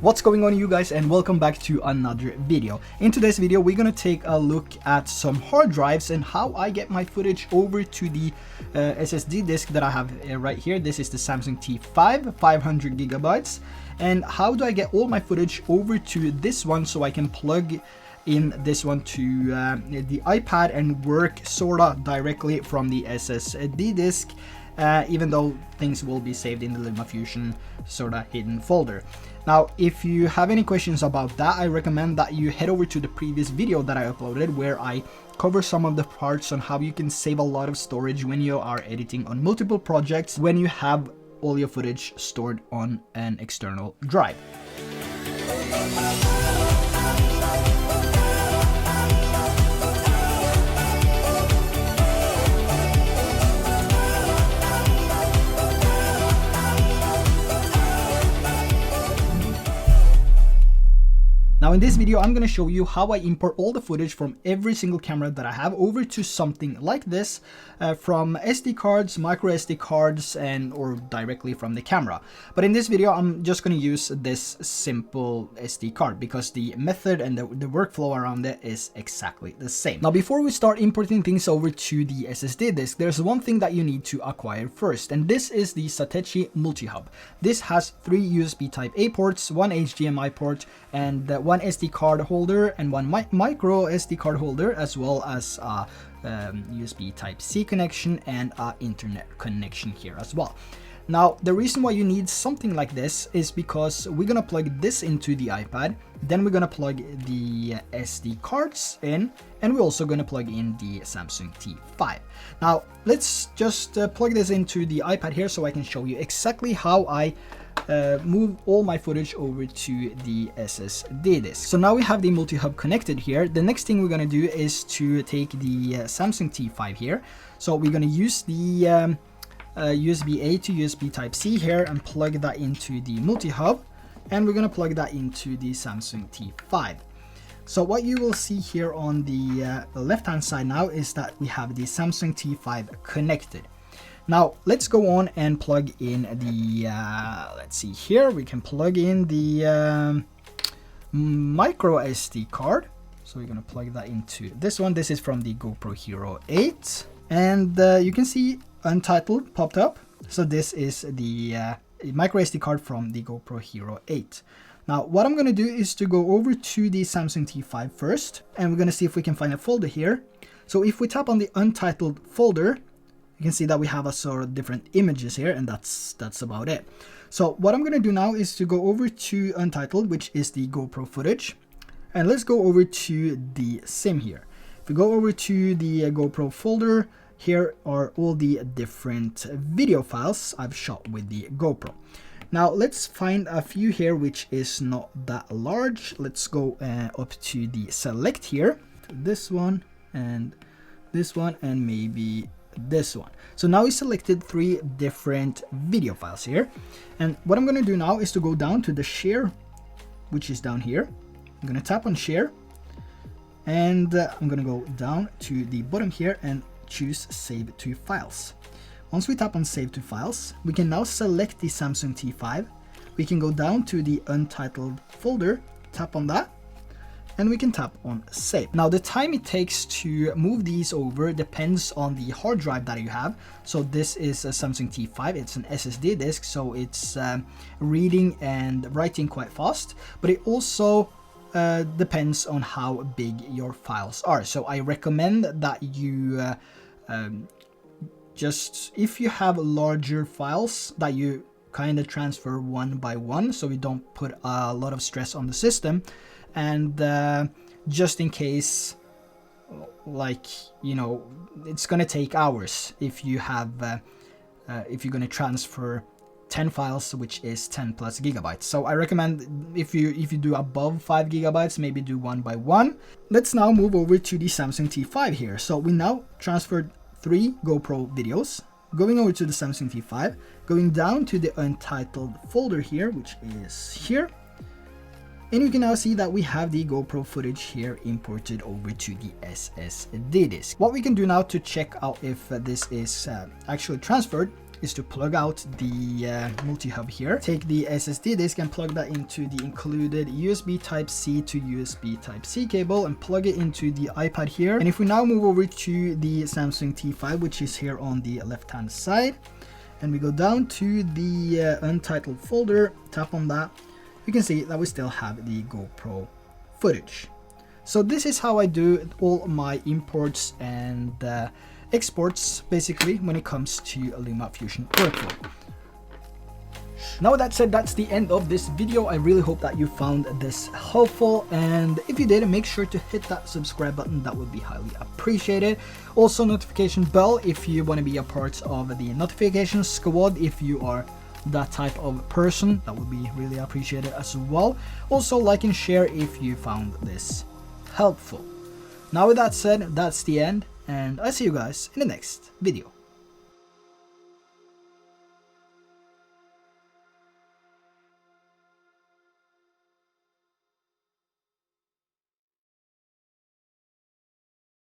What's going on, you guys, and welcome back to another video. In today's video we're gonna take a look at some hard drives and how I get my footage over to the SSD disk that I have right here. This is the Samsung T5 500 gigabytes, and how do I get all my footage over to this one so I can plug in this one to the iPad and work sorta directly from the SSD disk, even though things will be saved in the Lumafusion sorta hidden folder. Now, if you have any questions about that, I recommend that you head over to the previous video that I uploaded where I cover some of the parts on how you can save a lot of storage when you are editing on multiple projects when you have all your footage stored on an external drive. Now in this video, I'm going to show you how I import all the footage from every single camera that I have over to something like this, from SD cards, micro SD cards, or directly from the camera. But in this video, I'm just going to use this simple SD card because the method and the workflow around it is exactly the same. Now, before we start importing things over to the SSD disk, there's one thing that you need to acquire first, and this is the Satechi Multi-Hub. This has 3 USB Type-A ports, 1 HDMI port, and one SD card holder and one micro SD card holder, as well as a USB Type-C connection and an internet connection here as well. Now, the reason why you need something like this is because we're gonna plug this into the iPad, then we're gonna plug the SD cards in, and we're also gonna plug in the Samsung T5. Now, let's just plug this into the iPad here so I can show you exactly how I move all my footage over to the SSD disk. So now we have the multi-hub connected here. The next thing we're going to do is to take the Samsung T5 here. So we're going to use the USB-A to USB Type-C here and plug that into the multi-hub, and we're going to plug that into the Samsung T5. So what you will see here on the left hand side now is that we have the Samsung T5 connected. Now let's go on and plug in the, let's see here, we can plug in the micro SD card. So we're going to plug that into this one. This is from the GoPro Hero 8, and you can see Untitled popped up. So this is the micro SD card from the GoPro Hero 8. Now what I'm going to do is to go over to the Samsung T5 first, and we're going to see if we can find a folder here. So if we tap on the Untitled folder, you can see that we have a sort of different images here, and that's about it. So what I'm going to do now is to go over to Untitled, which is the GoPro footage, and let's go over to the sim here. If we go over to the GoPro folder, here are all the different video files I've shot with the GoPro. Now let's find a few here which is not that large. Let's go up to the select here, to this one, and maybe this one. So now we selected 3 different video files here, and what I'm going to do now is to go down to the share, which is down here. I'm going to tap on share, and I'm going to go down to the bottom here and choose save to files. Once we tap on save to files, we can now select the Samsung T5. We can go down to the Untitled folder, tap on that, and we can tap on save. Now the time it takes to move these over depends on the hard drive that you have. So this is a Samsung T5, it's an SSD disk, so it's reading and writing quite fast, but it also depends on how big your files are. So I recommend that you just, if you have larger files, that you kind of transfer one by one so you don't put a lot of stress on the system. And just in case, like, you know, it's gonna take hours if you have if you're gonna transfer 10 files, which is 10 plus gigabytes. So I recommend if you do above 5 gigabytes, maybe do one by one. Let's now move over to the Samsung T5 here. So we now transferred 3 GoPro videos. Going over to the Samsung T5, going down to the Untitled folder here, which is here. And you can now see that we have the GoPro footage here imported over to the SSD disk. What we can do now to check out if this is actually transferred is to plug out the multi-hub here, take the SSD disk and plug that into the included USB Type-C to USB Type-C cable and plug it into the iPad here. And if we now move over to the Samsung T5, which is here on the left hand side, and we go down to the untitled folder, tap on that, you can see that we still have the GoPro footage. So this is how I do all my imports and exports, basically, when it comes to a Lumafusion workflow. Now with that said, that's the end of this video. I really hope that you found this helpful, and if you did, make sure to hit that subscribe button. That would be highly appreciated. Also, notification bell if you want to be a part of the notification squad. If you are that type of person, that would be really appreciated as well. Also, like and share if you found this helpful. Now with that said, that's the end, and I'll see you guys in the next video.